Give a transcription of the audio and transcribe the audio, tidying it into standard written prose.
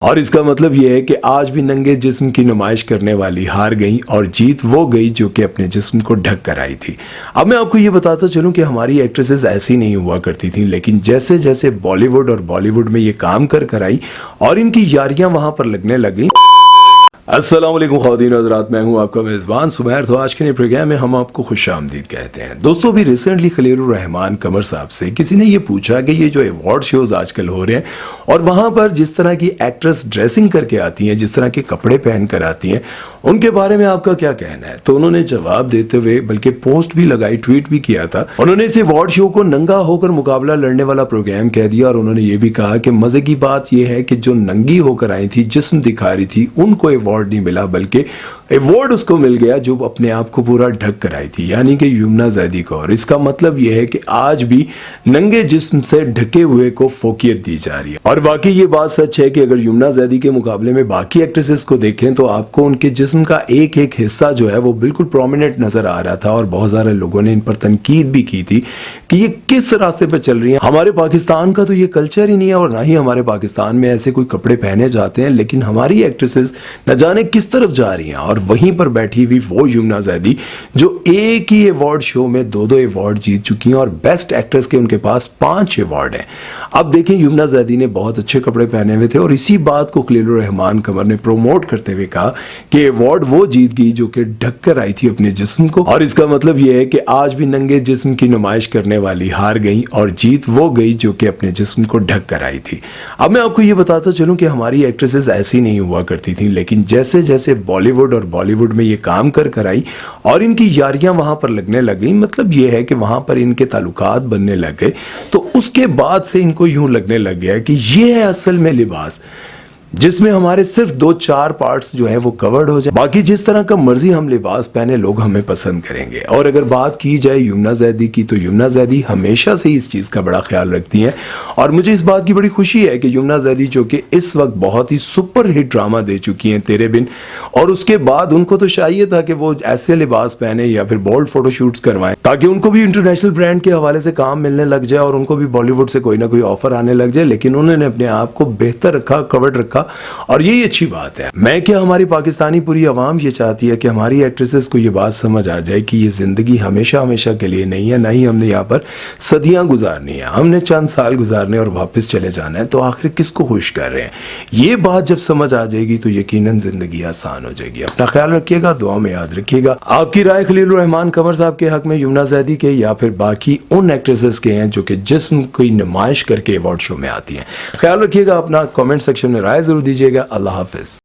اور اس کا مطلب یہ ہے کہ آج بھی ننگے جسم کی نمائش کرنے والی ہار گئیں اور جیت وہ گئی جو کہ اپنے جسم کو ڈھک کر آئی تھی۔ اب میں آپ کو یہ بتاتا چلوں کہ ہماری ایکٹریسز ایسی نہیں ہوا کرتی تھیں، لیکن جیسے جیسے بالی ووڈ اور بالی ووڈ میں یہ کام کر آئی اور ان کی یاریاں وہاں پر لگنے لگیں۔ السلام علیکم خواتین و حضرات، میں ہوں آپ کا میزبان سمیر۔ تو آج کے نئے پروگرام میں ہم آپ کو خوش آمدید کہتے ہیں۔ دوستو، ابھی ریسنٹلی خلیل الرحمان قمر صاحب سے کسی نے یہ پوچھا کہ یہ جو ایوارڈ شوز آج کل ہو رہے ہیں اور وہاں پر جس طرح کی ایکٹریس ڈریسنگ کر کے آتی ہیں، جس طرح کے کپڑے پہن کر آتی ہیں، ان کے بارے میں آپ کا کیا کہنا ہے؟ تو انہوں نے جواب دیتے ہوئے بلکہ پوسٹ بھی لگائی، ٹویٹ بھی کیا تھا۔ انہوں نے اس ایوارڈ شو کو ننگا ہو کر مقابلہ لڑنے والا پروگرام کہہ دیا، اور انہوں نے یہ بھی کہا کہ مزے کی بات یہ ہے کہ جو ننگی ہو کر آئی تھی، جسم دکھا رہی تھی، ان کو ایوارڈ نہیں ملا، بلکہ ایوارڈ اس کو مل گیا جو اپنے آپ کو پورا ڈھک کر آئی تھی، یعنی کہ یمنا زیدی کو۔ اور اس کا مطلب یہ ہے کہ آج بھی ننگے جسم سے ڈھکے ہوئے کو فوقیت دی جا رہی ہے۔ اور واقعی یہ بات سچ ہے کہ اگر یمنا زیدی کے مقابلے میں باقی ایکٹریسز کو دیکھیں تو آپ کو ان کے جسم کا ایک ایک حصہ جو ہے وہ بالکل پرومیننٹ نظر آ رہا تھا، اور بہت سارے لوگوں نے ان پر تنقید بھی کی تھی کہ یہ کس راستے پہ چل رہی ہیں۔ ہمارے پاکستان کا تو یہ کلچر ہی نہیں ہے، اور نہ ہی ہمارے پاکستان میں ایسے کوئی کپڑے پہنے جاتے ہیں، لیکن ہماری ایکٹریسز نہ جانے کس طرف جا رہی ہیں۔ اور وہیں پر بیٹھی ہوئی وہ یمنا زیدی جو ایک ہی ایوارڈ شو میں دو ایوارڈ جیت چکی ہیں، اور بیسٹ ایکٹریس کے ان کے پاس 5 ایوارڈ ہیں۔ اب دیکھیں، یمنا زیدی نے بہت اچھے کپڑے پہنے ہوئے تھے، اور اسی بات کو خلیل الرحمان قمر نے پروموٹ کرتے ہوئے کہا کہ ایوارڈ وہ جیت گئی جو کہ ڈھک کر آئی تھی اپنے جسم کو۔ اور اس کا مطلب یہ ہے کہ آج بھی ننگے جسم کی نمائش کرنے والی ہار گئیں اور جیت وہ گئی جو کہ اپنے جسم کو ڈھک کر آئی تھی۔ اب میں آپ کو یہ بتاتا چلوں کہ ہماری ایکٹریسز ایسی نہیں ہوا کرتی تھیں، لیکن جیسے جیسے بالی ووڈ اور بالی ووڈ میں یہ کام کر آئی اور ان کی یاریاں وہاں پر لگنے لگیں، مطلب یہ ہے کہ وہاں پر ان کے تعلقات بننے لگے، تو اس کے بعد سے ان کو یوں لگنے لگ گیا کہ یہ ہے اصل میں لباس جس میں ہمارے صرف 2-4 پارٹس جو ہیں وہ کورڈ ہو جائیں، باقی جس طرح کا مرضی ہم لباس پہنے لوگ ہمیں پسند کریں گے۔ اور اگر بات کی جائے یمنا زیدی کی، تو یمنا زیدی ہمیشہ سے اس چیز کا بڑا خیال رکھتی ہیں، اور مجھے اس بات کی بڑی خوشی ہے کہ یمنا زیدی جو کہ اس وقت بہت ہی سپر ہٹ ڈرامہ دے چکی ہیں تیرے بن، اور اس کے بعد ان کو تو چاہیے تھا کہ وہ ایسے لباس پہنے یا پھر بولڈ فوٹو شوٹس کروائیں تاکہ ان کو بھی انٹرنیشنل برانڈ کے حوالے سے کام ملنے لگ جائے اور ان کو بھی بالی ووڈ سے کوئی نہ کوئی آفر آنے لگ جائے، لیکن انہوں نے اپنے آپ کو بہتر رکھا، کورڈ رکھا، اور یہی اچھی بات ہے۔ میں کیا، ہماری پاکستانی پوری عوام یہ چاہتی ہے کہ ہماری ایکٹریسز کو یہ بات سمجھ آ جائے کہ یہ زندگی ہمیشہ ہمیشہ کے لیے نہیں ہے، نہ ہی ہم نے یہاں پر صدیاں گزارنی ہے، ہم نے چند سال گزارنے اور واپس چلے جانا ہے، تو آخر کس کو خوش کر رہے ہیں؟ یہ بات جب سمجھ آ جائے گی تو یقیناً زندگی آسان ہو جائے گی۔ اپنا خیال رکھیے گا، دعا میں یاد رکھیے گا۔ آپ کی رائے خلیل الرحمان قمر صاحب کے حق میں یمنا زیدی کے یا پھر باقی ان ایکٹریسز کے ہیں جو کہ جسم کی نمائش کر کے ایوارڈ شو میں آتی ہیں؟ خیال رکھیے گا اپنا، کامنٹ سیکشن میں رائے ضرور دیجیے گا۔ اللہ حافظ۔